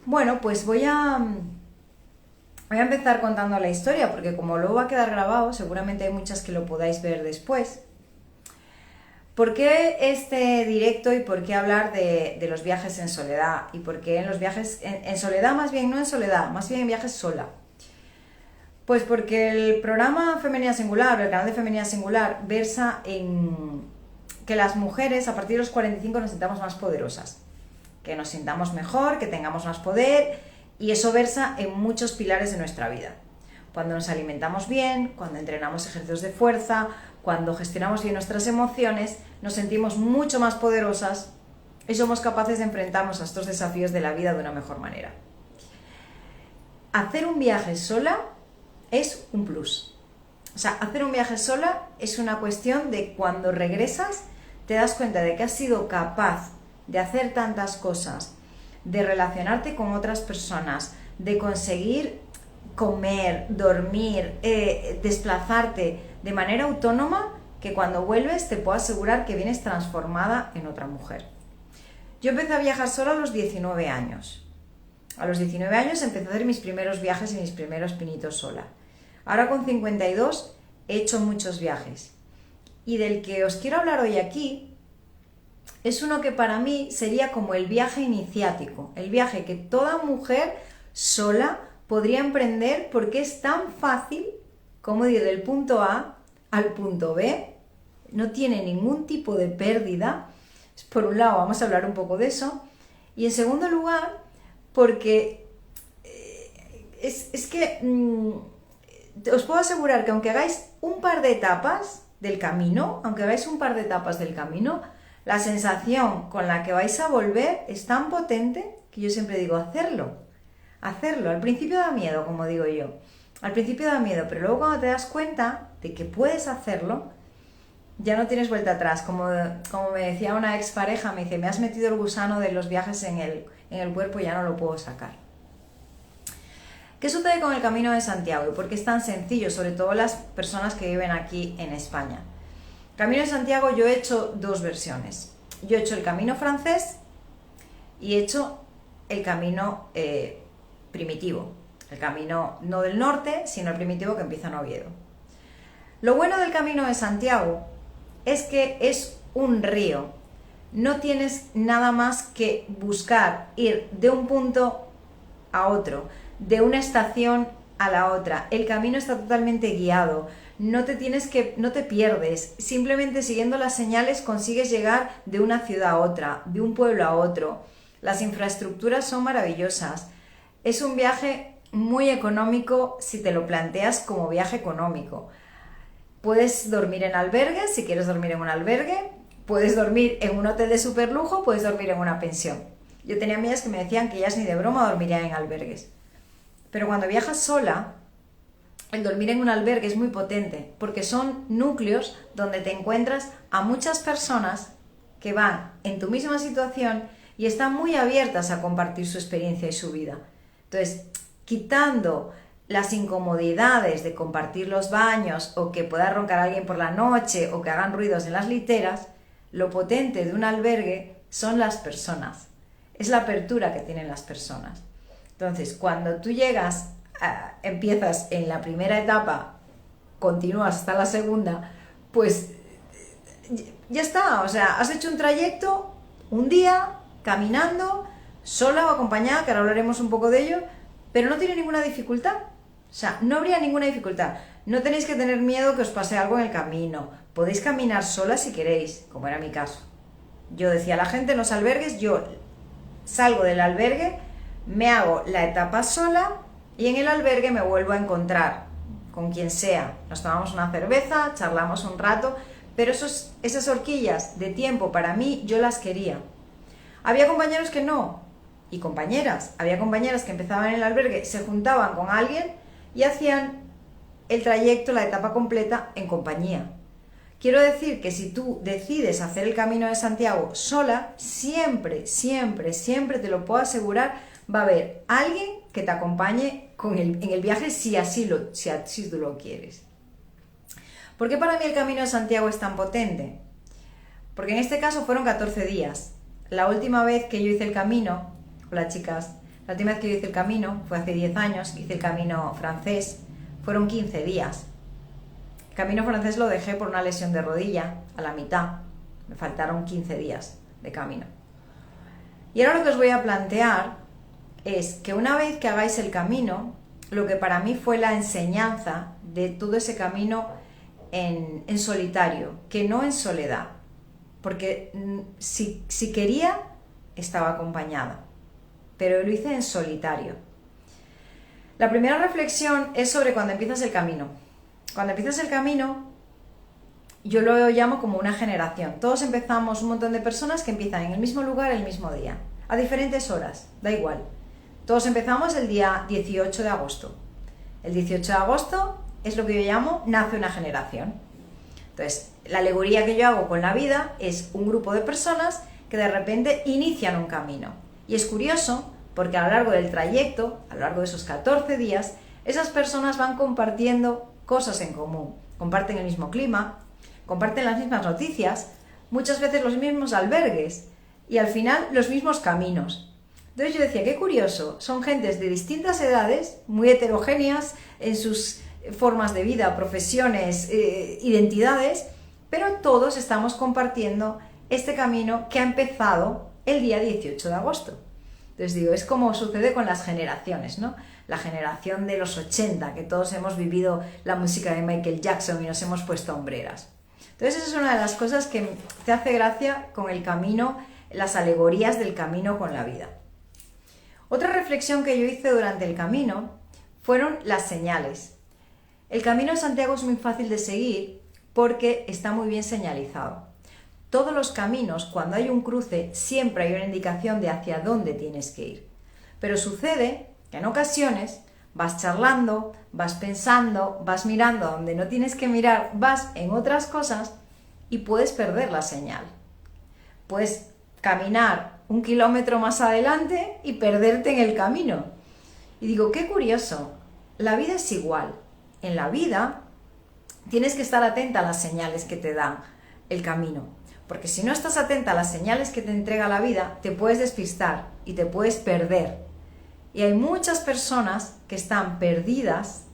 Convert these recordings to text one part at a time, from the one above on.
Bueno, pues voy a empezar contando la historia, porque como luego va a quedar grabado, seguramente hay muchas que lo podáis ver después. ¿Por qué este directo y por qué hablar de los viajes en soledad? Y por qué en los viajes en soledad, más bien no en soledad, más bien en viajes sola. Pues porque el programa Femenina Singular, el canal de Femenina Singular, versa en que las mujeres a partir de los 45 nos sintamos más poderosas, que nos sintamos mejor, que tengamos más poder, y eso versa en muchos pilares de nuestra vida. Cuando nos alimentamos bien, cuando entrenamos ejercicios de fuerza, cuando gestionamos bien nuestras emociones, nos sentimos mucho más poderosas y somos capaces de enfrentarnos a estos desafíos de la vida de una mejor manera. Hacer un viaje sola es un plus. O sea, hacer un viaje sola es una cuestión de cuando regresas te das cuenta de que has sido capaz de hacer tantas cosas, de relacionarte con otras personas, de conseguir comer, dormir, desplazarte de manera autónoma, que cuando vuelves te puedo asegurar que vienes transformada en otra mujer. Yo empecé a viajar sola a los 19 años. A los 19 años empecé a hacer mis primeros viajes y mis primeros pinitos sola. Ahora con 52 he hecho muchos viajes. Y del que os quiero hablar hoy aquí es uno que para mí sería como el viaje iniciático, el viaje que toda mujer sola podría emprender porque es tan fácil como ir del punto A al punto B, no tiene ningún tipo de pérdida. Por un lado vamos a hablar un poco de eso, y en segundo lugar porque es que os puedo asegurar que aunque hagáis un par de etapas del camino, la sensación con la que vais a volver es tan potente que yo siempre digo hacerlo. Al principio da miedo, como digo yo. Al principio da miedo, pero luego cuando te das cuenta de que puedes hacerlo, ya no tienes vuelta atrás. Como me decía una expareja, me dice, me has metido el gusano de los viajes en el cuerpo y ya no lo puedo sacar. ¿Qué sucede con el Camino de Santiago? ¿Y por qué es tan sencillo? Sobre todo las personas que viven aquí en España. Camino de Santiago yo he hecho dos versiones. Yo he hecho el camino francés y he hecho el camino primitivo. El camino no del norte, sino el primitivo que empieza en Oviedo. Lo bueno del Camino de Santiago es que es un río. No tienes nada más que buscar ir de un punto a otro, de una estación a la otra. El camino está totalmente guiado. No te pierdes. Simplemente siguiendo las señales consigues llegar de una ciudad a otra, de un pueblo a otro. Las infraestructuras son maravillosas. Es un viaje muy económico si te lo planteas como viaje económico. Puedes dormir en albergues si quieres dormir en un albergue, puedes dormir en un hotel de superlujo, puedes dormir en una pensión. Yo tenía amigas que me decían que ellas ni de broma dormirían en albergues. Pero cuando viajas sola, el dormir en un albergue es muy potente, porque son núcleos donde te encuentras a muchas personas que van en tu misma situación y están muy abiertas a compartir su experiencia y su vida. Entonces, quitando las incomodidades de compartir los baños o que pueda roncar alguien por la noche o que hagan ruidos en las literas, lo potente de un albergue son las personas. Es la apertura que tienen las personas. Entonces, cuando tú empiezas en la primera etapa, continúas hasta la segunda, pues ya está. O sea, has hecho un trayecto, un día, caminando, sola o acompañada, que ahora hablaremos un poco de ello, pero no tiene ninguna dificultad. O sea, no habría ninguna dificultad. No tenéis que tener miedo que os pase algo en el camino. Podéis caminar sola si queréis, como era mi caso. Yo decía a la gente en los albergues, yo salgo del albergue, me hago la etapa sola y en el albergue me vuelvo a encontrar con quien sea. Nos tomamos una cerveza, charlamos un rato, pero esas horquillas de tiempo para mí yo las quería. Había compañeros que no, y compañeras. Había compañeras que empezaban en el albergue, se juntaban con alguien y hacían el trayecto, la etapa completa en compañía. Quiero decir que si tú decides hacer el Camino de Santiago sola, siempre te lo puedo asegurar, va a haber alguien que te acompañe en el viaje si así tú lo quieres. ¿Por qué para mí el Camino de Santiago es tan potente? Porque en este caso fueron 14 días. La última vez que yo hice el camino, hola chicas, La última vez que yo hice el camino fue hace 10 años, hice el camino francés, fueron 15 días. El camino francés lo dejé por una lesión de rodilla a la mitad, me faltaron 15 días de camino. Y ahora lo que os voy a plantear es que una vez que hagáis el camino, lo que para mí fue la enseñanza de todo ese camino en solitario, que no en soledad, porque si quería, estaba acompañada, pero lo hice en solitario. La primera reflexión es sobre cuando empiezas el camino. Cuando empiezas el camino, yo lo llamo como una generación. Todos empezamos, un montón de personas que empiezan en el mismo lugar el mismo día, a diferentes horas, da igual. Todos empezamos el día 18 de agosto. El 18 de agosto es lo que yo llamo nace una generación. Entonces, la alegoría que yo hago con la vida es un grupo de personas que de repente inician un camino. Y es curioso porque a lo largo del trayecto, a lo largo de esos 14 días, esas personas van compartiendo cosas en común. Comparten el mismo clima, comparten las mismas noticias, muchas veces los mismos albergues y al final los mismos caminos. Entonces yo decía, qué curioso, son gentes de distintas edades, muy heterogéneas en sus formas de vida, profesiones, identidades, pero todos estamos compartiendo este camino que ha empezado el día 18 de agosto. Entonces digo, es como sucede con las generaciones, ¿no? La generación de los 80, que todos hemos vivido la música de Michael Jackson y nos hemos puesto hombreras. Entonces esa es una de las cosas que te hace gracia con el camino, las alegorías del camino con la vida. Otra reflexión que yo hice durante el camino fueron las señales. El camino de Santiago es muy fácil de seguir porque está muy bien señalizado. Todos los caminos, cuando hay un cruce, siempre hay una indicación de hacia dónde tienes que ir. Pero sucede que en ocasiones vas charlando, vas pensando, vas mirando a donde no tienes que mirar, vas en otras cosas y puedes perder la señal. Puedes caminar 1 kilómetro más adelante y perderte en el camino. Y digo, qué curioso, la vida es igual. En la vida tienes que estar atenta a las señales que te dan el camino. Porque si no estás atenta a las señales que te entrega la vida, te puedes despistar y te puedes perder. Y hay muchas personas que están perdidas,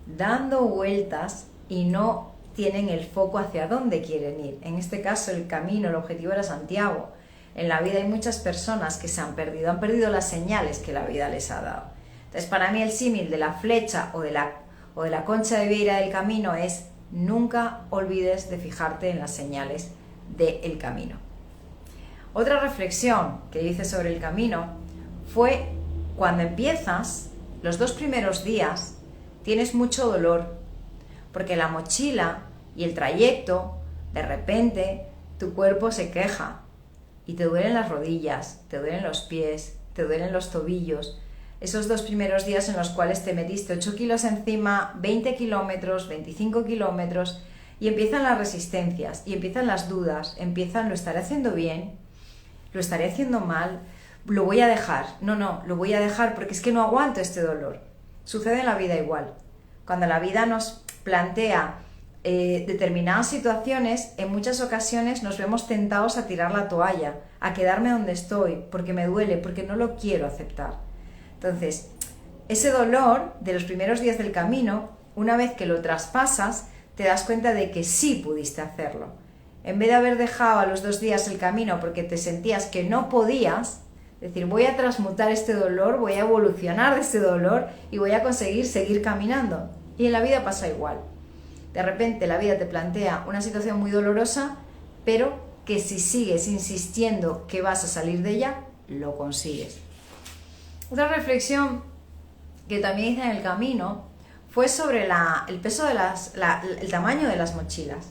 dando vueltas y no tienen el foco hacia dónde quieren ir. En este caso, el camino, el objetivo era Santiago. En la vida hay muchas personas que se han perdido las señales que la vida les ha dado. Entonces, para mí el símil de la flecha o de la concha de vieira del camino es nunca olvides de fijarte en las señales del camino. Otra reflexión que hice sobre el camino fue cuando empiezas, los 2 primeros días, tienes mucho dolor, porque la mochila y el trayecto, de repente, tu cuerpo se queja y te duelen las rodillas, te duelen los pies, te duelen los tobillos. Esos 2 primeros días en los cuales te metiste 8 kilos encima, 20 kilómetros, 25 kilómetros, y empiezan las resistencias, y empiezan las dudas, ¿lo estaré haciendo bien? ¿Lo estaré haciendo mal? ¿Lo voy a dejar? No, lo voy a dejar porque es que no aguanto este dolor. Sucede en la vida igual. Cuando la vida nos plantea determinadas situaciones, en muchas ocasiones nos vemos tentados a tirar la toalla, a quedarme donde estoy, porque me duele, porque no lo quiero aceptar. Entonces, ese dolor de los primeros días del camino, una vez que lo traspasas, te das cuenta de que sí pudiste hacerlo. En vez de haber dejado a los 2 días el camino porque te sentías que no podías, decir, voy a transmutar este dolor, voy a evolucionar de este dolor y voy a conseguir seguir caminando. Y en la vida pasa igual. De repente la vida te plantea una situación muy dolorosa, pero que si sigues insistiendo que vas a salir de ella, lo consigues. Otra reflexión que también hice en el camino fue sobre el peso de el tamaño de las mochilas.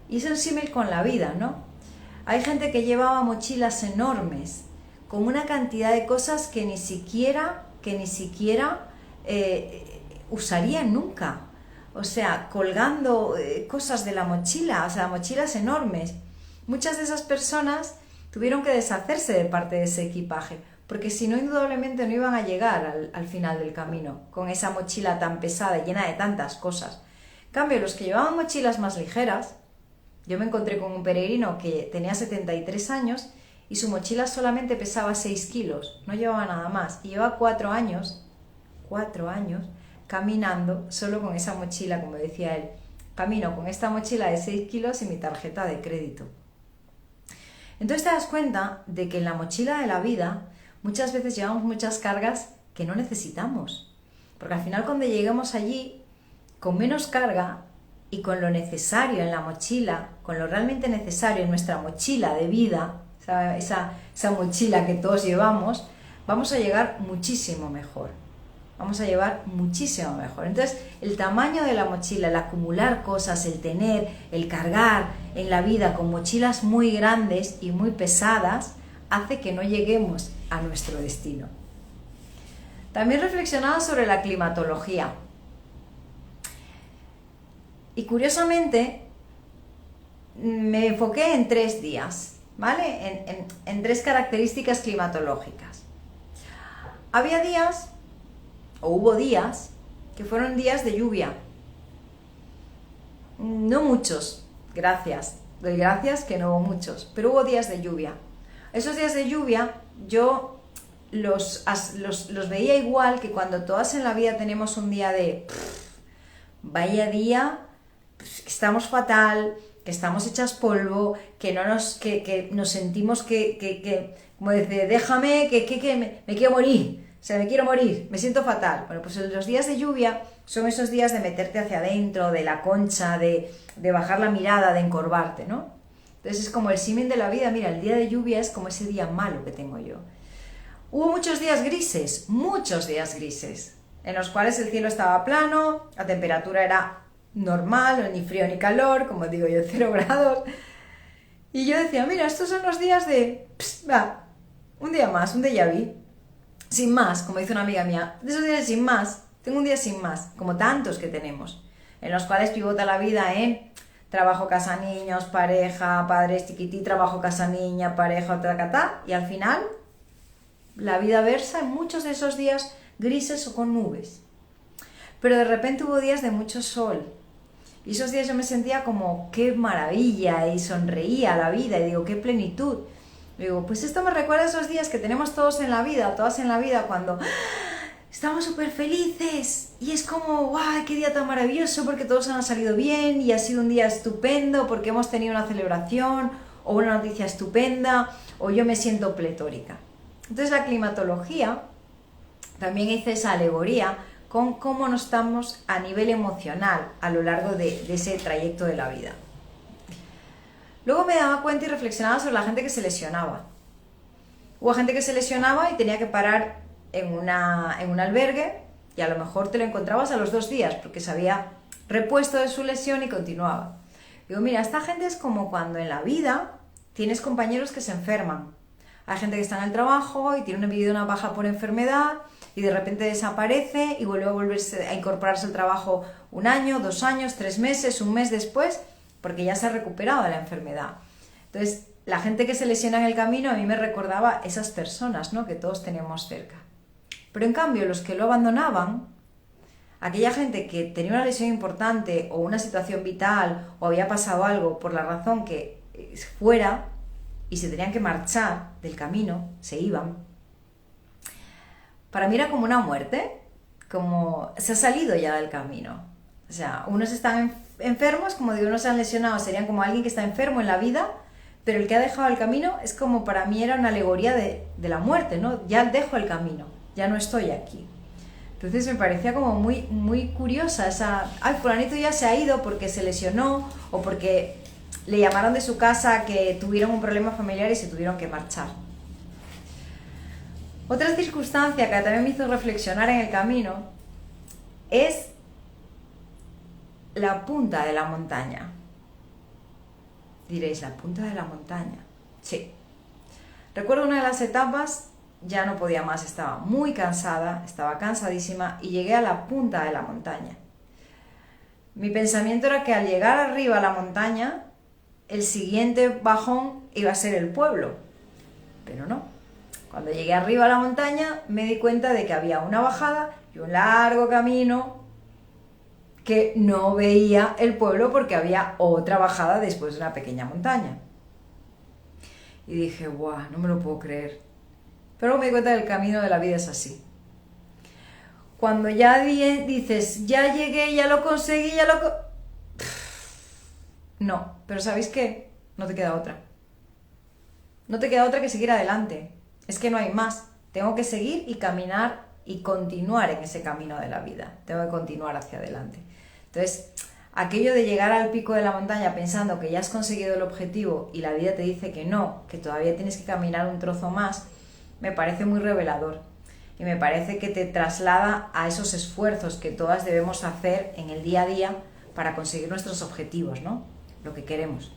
Y es un símil con la vida, ¿no? Hay gente que llevaba mochilas enormes, con una cantidad de cosas que ni siquiera usarían nunca. O sea, colgando cosas de la mochila, o sea, mochilas enormes. Muchas de esas personas tuvieron que deshacerse de parte de ese equipaje, porque si no, indudablemente no iban a llegar al final del camino, con esa mochila tan pesada, llena de tantas cosas. En cambio, los que llevaban mochilas más ligeras, yo me encontré con un peregrino que tenía 73 años y su mochila solamente pesaba 6 kilos, no llevaba nada más, y lleva 4 años caminando solo con esa mochila, como decía él. Camino con esta mochila de 6 kilos y mi tarjeta de crédito. Entonces te das cuenta de que en la mochila de la vida muchas veces llevamos muchas cargas que no necesitamos. Porque al final cuando lleguemos allí con menos carga y con lo necesario en la mochila, con lo realmente necesario en nuestra mochila de vida, esa mochila que todos llevamos, vamos a llegar muchísimo mejor. Vamos a llevar muchísimo mejor. Entonces, el tamaño de la mochila, el acumular cosas, el tener, el cargar en la vida con mochilas muy grandes y muy pesadas, hace que no lleguemos a nuestro destino. También reflexionaba sobre la climatología. Y curiosamente, me enfoqué en 3 días, ¿vale? En 3 características climatológicas. Había días, o hubo días, que fueron días de lluvia. No muchos, gracias. Doy gracias que no hubo muchos, pero hubo días de lluvia. Esos días de lluvia yo los veía igual que cuando todas en la vida tenemos un día de vaya día, que estamos fatal, que estamos hechas polvo, que nos sentimos que como dice, déjame, que me quiero morir. O sea, me quiero morir, me siento fatal. Bueno, pues los días de lluvia son esos días de meterte hacia adentro, de la concha, de bajar la mirada, de encorvarte, ¿no? Entonces es como el símil de la vida. Mira, el día de lluvia es como ese día malo que tengo yo. Hubo muchos días grises, en los cuales el cielo estaba plano, la temperatura era normal, ni frío ni calor, como digo yo, 0 grados. Y yo decía, mira, estos son los días de, un día más, un déjà vu. Sin más, como dice una amiga mía, de esos días sin más, tengo un día sin más, como tantos que tenemos, en los cuales pivota la vida en trabajo, casa, niños, pareja, padres, tiquití, trabajo, casa, niña, pareja, tacatá, y al final la vida versa en muchos de esos días grises o con nubes. Pero de repente hubo días de mucho sol, y esos días yo me sentía como qué maravilla, y sonreía a la vida, y digo, qué plenitud. Digo, pues esto me recuerda a esos días que tenemos todos en la vida, todas en la vida, cuando estamos súper felices y es como, ¡guau! ¡Qué día tan maravilloso! Porque todos han salido bien y ha sido un día estupendo porque hemos tenido una celebración o una noticia estupenda o yo me siento pletórica. Entonces la climatología también hice esa alegoría con cómo nos estamos a nivel emocional a lo largo de ese trayecto de la vida. Luego me daba cuenta y reflexionaba sobre la gente que se lesionaba. Hubo gente que se lesionaba y tenía que parar en un albergue y a lo mejor te lo encontrabas a los 2 días porque se había repuesto de su lesión y continuaba. Digo, mira, esta gente es como cuando en la vida tienes compañeros que se enferman. Hay gente que está en el trabajo y tiene una baja por enfermedad y de repente desaparece y vuelve a incorporarse al trabajo 1 año, 2 años, 3 meses, 1 mes después, porque ya se ha recuperado de la enfermedad. Entonces, la gente que se lesiona en el camino a mí me recordaba esas personas, ¿no?, que todos tenemos cerca. Pero en cambio, los que lo abandonaban, aquella gente que tenía una lesión importante o una situación vital o había pasado algo por la razón que fuera y se tenían que marchar del camino, se iban, para mí era como una muerte, como se ha salido ya del camino. O sea, unos están enfermos, como digo, unos se han lesionado, serían como alguien que está enfermo en la vida, pero el que ha dejado el camino es como para mí era una alegoría de la muerte, ¿no? Ya dejo el camino, ya no estoy aquí. Entonces me parecía como muy, muy curiosa esa, ay, fulanito ya se ha ido porque se lesionó o porque le llamaron de su casa que tuvieron un problema familiar y se tuvieron que marchar. Otra circunstancia que también me hizo reflexionar en el camino es la punta de la montaña. Diréis, ¿la punta de la montaña? Sí. Recuerdo una de las etapas, ya no podía más, estaba muy cansada, estaba cansadísima y llegué a la punta de la montaña. Mi pensamiento era que al llegar arriba a la montaña, el siguiente bajón iba a ser el pueblo, pero no. Cuando llegué arriba a la montaña me di cuenta de que había una bajada y un largo camino que no veía el pueblo porque había otra bajada después de una pequeña montaña. Y dije, ¡guau! No me lo puedo creer. Pero luego me di cuenta que el camino de la vida es así. Cuando ya dices, ya llegué, ya lo conseguí, no, pero ¿sabéis qué? No te queda otra. No te queda otra que seguir adelante. Es que no hay más. Tengo que seguir y caminar y continuar en ese camino de la vida. Tengo que continuar hacia adelante. Entonces, aquello de llegar al pico de la montaña pensando que ya has conseguido el objetivo y la vida te dice que no, que todavía tienes que caminar un trozo más, me parece muy revelador. Y me parece que te traslada a esos esfuerzos que todas debemos hacer en el día a día para conseguir nuestros objetivos, ¿no? Lo que queremos.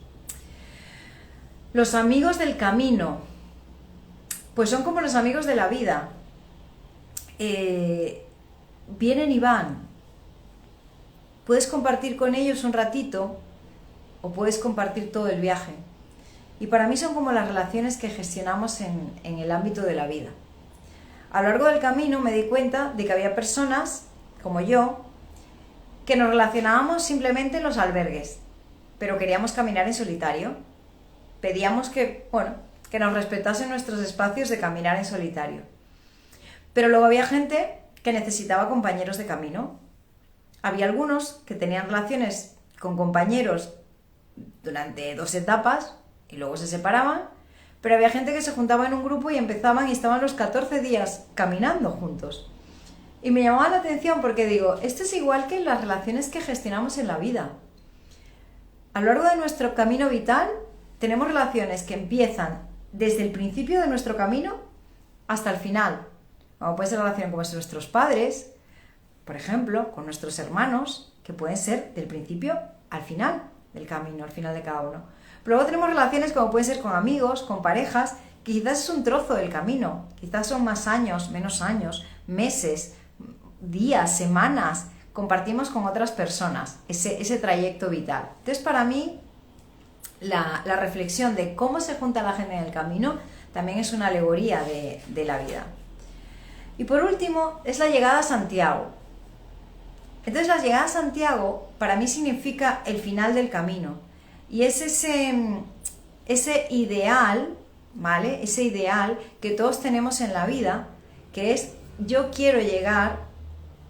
Los amigos del camino, pues son como los amigos de la vida. Vienen y van. Puedes compartir con ellos un ratito o puedes compartir todo el viaje. Y para mí son como las relaciones que gestionamos en el ámbito de la vida. A lo largo del camino me di cuenta de que había personas, como yo, que nos relacionábamos simplemente en los albergues, pero queríamos caminar en solitario. Pedíamos que nos respetasen nuestros espacios de caminar en solitario. Pero luego había gente que necesitaba compañeros de camino. Había algunos que tenían relaciones con compañeros durante 2 etapas y luego se separaban, pero había gente que se juntaba en un grupo y empezaban y estaban los 14 días caminando juntos. Y me llamaba la atención porque digo, esto es igual que en las relaciones que gestionamos en la vida. A lo largo de nuestro camino vital tenemos relaciones que empiezan desde el principio de nuestro camino hasta el final. Como puede ser la relación con nuestros padres, por ejemplo, con nuestros hermanos, que pueden ser del principio al final del camino, al final de cada uno. Pero luego tenemos relaciones como pueden ser con amigos, con parejas, que quizás es un trozo del camino, quizás son más años, menos años, meses, días, semanas, compartimos con otras personas ese trayecto vital. Entonces, para mí, la reflexión de cómo se junta la gente en el camino también es una alegoría de la vida. Y por último, es la llegada a Santiago. Entonces, la llegada a Santiago para mí significa el final del camino. Y es ese ideal, ¿vale? Ese ideal que todos tenemos en la vida, que es, yo quiero llegar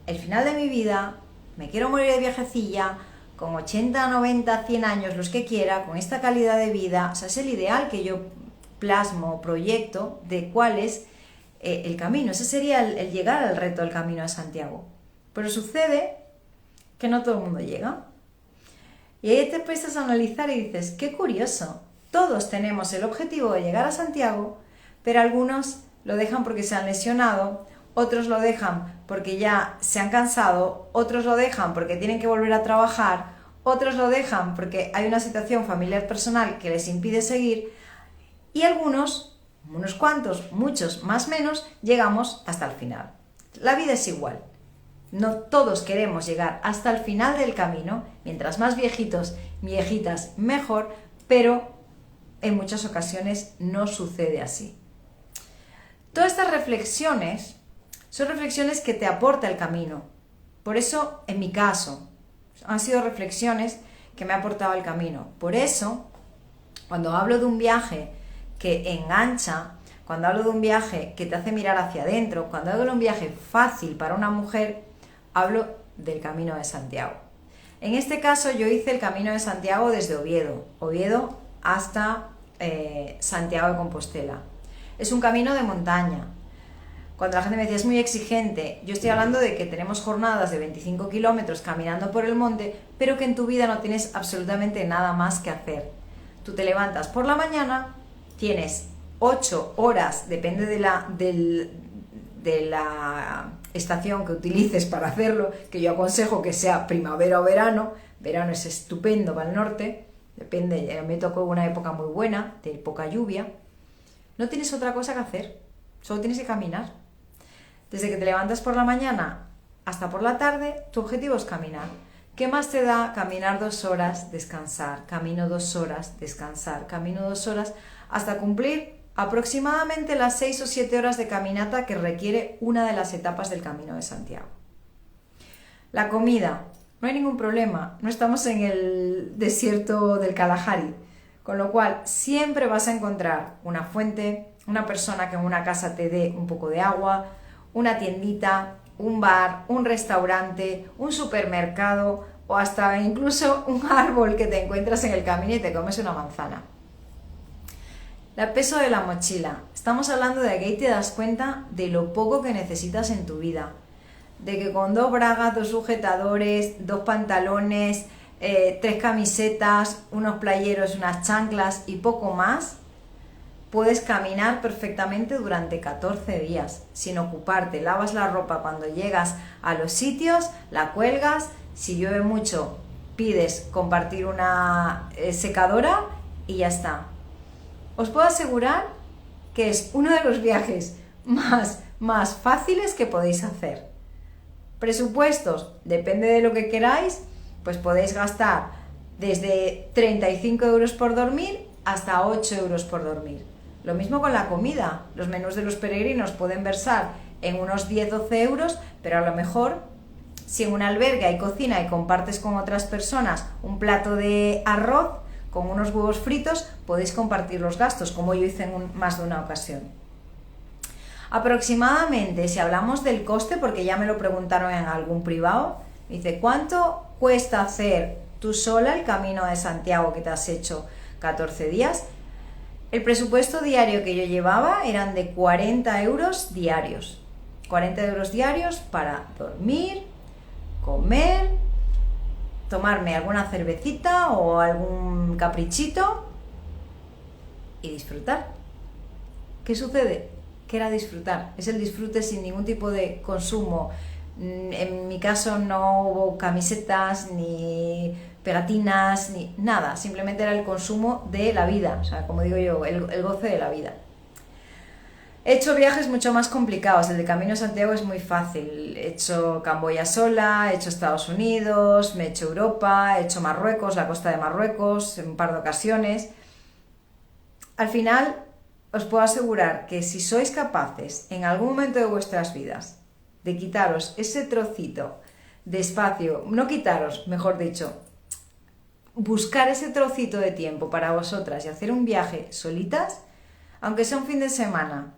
al final de mi vida, me quiero morir de viejecilla, con 80, 90, 100 años, los que quiera, con esta calidad de vida. O sea, es el ideal que yo plasmo, proyecto de cuál es el camino. Ese sería el llegar al reto del Camino de Santiago. Pero sucede que no todo el mundo llega. Y ahí te empiezas a analizar y dices, qué curioso, todos tenemos el objetivo de llegar a Santiago, pero algunos lo dejan porque se han lesionado, otros lo dejan porque ya se han cansado, otros lo dejan porque tienen que volver a trabajar, otros lo dejan porque hay una situación familiar personal que les impide seguir, y algunos, unos cuantos, muchos, más o menos, llegamos hasta el final. La vida es igual. No todos queremos llegar hasta el final del camino, mientras más viejitos, viejitas, mejor, pero en muchas ocasiones no sucede así. Todas estas reflexiones son reflexiones que te aporta el camino. Por eso, en mi caso, han sido reflexiones que me ha aportado el camino. Por eso, cuando hablo de un viaje que engancha, cuando hablo de un viaje que te hace mirar hacia adentro, cuando hablo de un viaje fácil para una mujer, hablo del Camino de Santiago. En este caso yo hice el Camino de Santiago desde Oviedo hasta Santiago de Compostela. Es un camino de montaña. Cuando la gente me decía es muy exigente, yo estoy hablando de que tenemos jornadas de 25 kilómetros caminando por el monte, pero que en tu vida no tienes absolutamente nada más que hacer. Tú te levantas por la mañana, tienes 8 horas, depende de la estación que utilices para hacerlo, que yo aconsejo que sea primavera o verano. Verano es estupendo para el norte, depende, me tocó una época muy buena, de poca lluvia. No tienes otra cosa que hacer, solo tienes que caminar. Desde que te levantas por la mañana hasta por la tarde, tu objetivo es caminar. ¿Qué más te da caminar 2 horas, descansar? Camino 2 horas, descansar, camino 2 horas, hasta cumplir aproximadamente las 6 o 7 horas de caminata que requiere una de las etapas del Camino de Santiago. La comida, no hay ningún problema, no estamos en el desierto del Kalahari. Con lo cual, siempre vas a encontrar una fuente, una persona que en una casa te dé un poco de agua, una tiendita, un bar, un restaurante, un supermercado o hasta incluso un árbol que te encuentras en el camino y te comes una manzana. El peso de la mochila. Estamos hablando de que ahí te das cuenta de lo poco que necesitas en tu vida. De que con 2 bragas, 2 sujetadores, 2 pantalones, 3 camisetas, unos playeros, unas chanclas y poco más, puedes caminar perfectamente durante 14 días sin ocuparte. Lavas la ropa cuando llegas a los sitios, la cuelgas, si llueve mucho pides compartir una secadora y ya está. Os puedo asegurar que es uno de los viajes más fáciles que podéis hacer. Presupuestos, depende de lo que queráis, pues podéis gastar desde 35 euros por dormir hasta 8 euros por dormir. Lo mismo con la comida. Los menús de los peregrinos pueden versar en unos 10-12 euros, pero a lo mejor si en un albergue hay cocina y compartes con otras personas un plato de arroz con unos huevos fritos, podéis compartir los gastos, como yo hice en más de una ocasión. Aproximadamente, si hablamos del coste, porque ya me lo preguntaron en algún privado, dice, ¿cuánto cuesta hacer tú sola el Camino de Santiago que te has hecho 14 días? El presupuesto diario que yo llevaba eran de 40 euros diarios. 40 euros diarios para dormir, comer, tomarme alguna cervecita o algún caprichito y disfrutar. ¿Qué sucede? Que era disfrutar. Es el disfrute sin ningún tipo de consumo. En mi caso no hubo camisetas, ni pegatinas, ni nada. Simplemente era el consumo de la vida. O sea, como digo yo, el goce de la vida. He hecho viajes mucho más complicados. El de Camino a Santiago es muy fácil. He hecho Camboya sola, he hecho Estados Unidos, me he hecho Europa, he hecho Marruecos, la costa de Marruecos, en un par de ocasiones. Al final, os puedo asegurar que si sois capaces, en algún momento de vuestras vidas, de quitaros ese trocito de espacio, no quitaros, mejor dicho, buscar ese trocito de tiempo para vosotras y hacer un viaje solitas, aunque sea un fin de semana,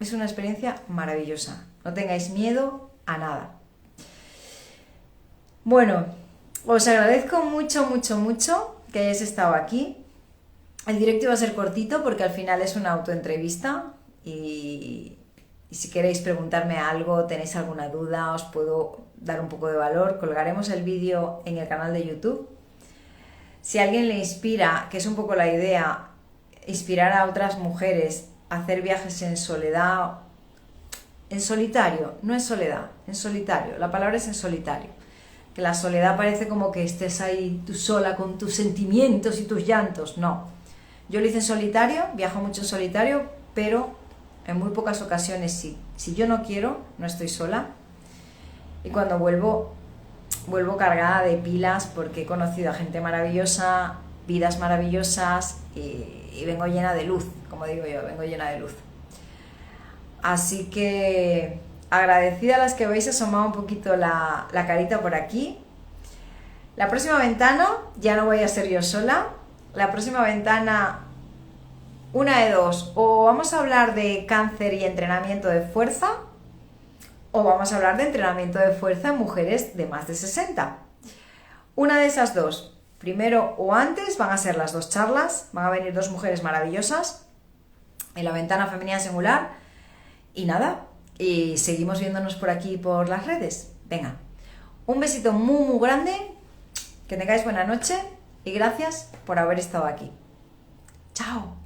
es una experiencia maravillosa. No tengáis miedo a nada. Bueno, os agradezco mucho que hayáis estado aquí. El directo iba a ser cortito porque al final es una autoentrevista y si queréis preguntarme algo, tenéis alguna duda, os puedo dar un poco de valor, colgaremos el vídeo en el canal de YouTube. Si a alguien le inspira, que es un poco la idea, inspirar a otras mujeres a hacer viajes en soledad, en solitario, no en soledad, en solitario, la palabra es en solitario, que la soledad parece como que estés ahí tú sola con tus sentimientos y tus llantos, no. Yo lo hice en solitario, viajo mucho en solitario, pero en muy pocas ocasiones sí. Si yo no quiero, no estoy sola. Y cuando vuelvo cargada de pilas porque he conocido a gente maravillosa, vidas maravillosas y vengo llena de luz, como digo yo, vengo llena de luz. Así que agradecida a las que habéis asomado un poquito la carita por aquí. La próxima ventana ya no voy a ser yo sola. La próxima ventana, una de dos, o vamos a hablar de cáncer y entrenamiento de fuerza, o vamos a hablar de entrenamiento de fuerza en mujeres de más de 60. Una de esas dos, primero o antes, van a ser las dos charlas, van a venir dos mujeres maravillosas en la ventana femenina singular, y nada, y seguimos viéndonos por aquí por las redes. Venga, un besito muy grande, que tengáis buena noche, y gracias por haber estado aquí. ¡Chao!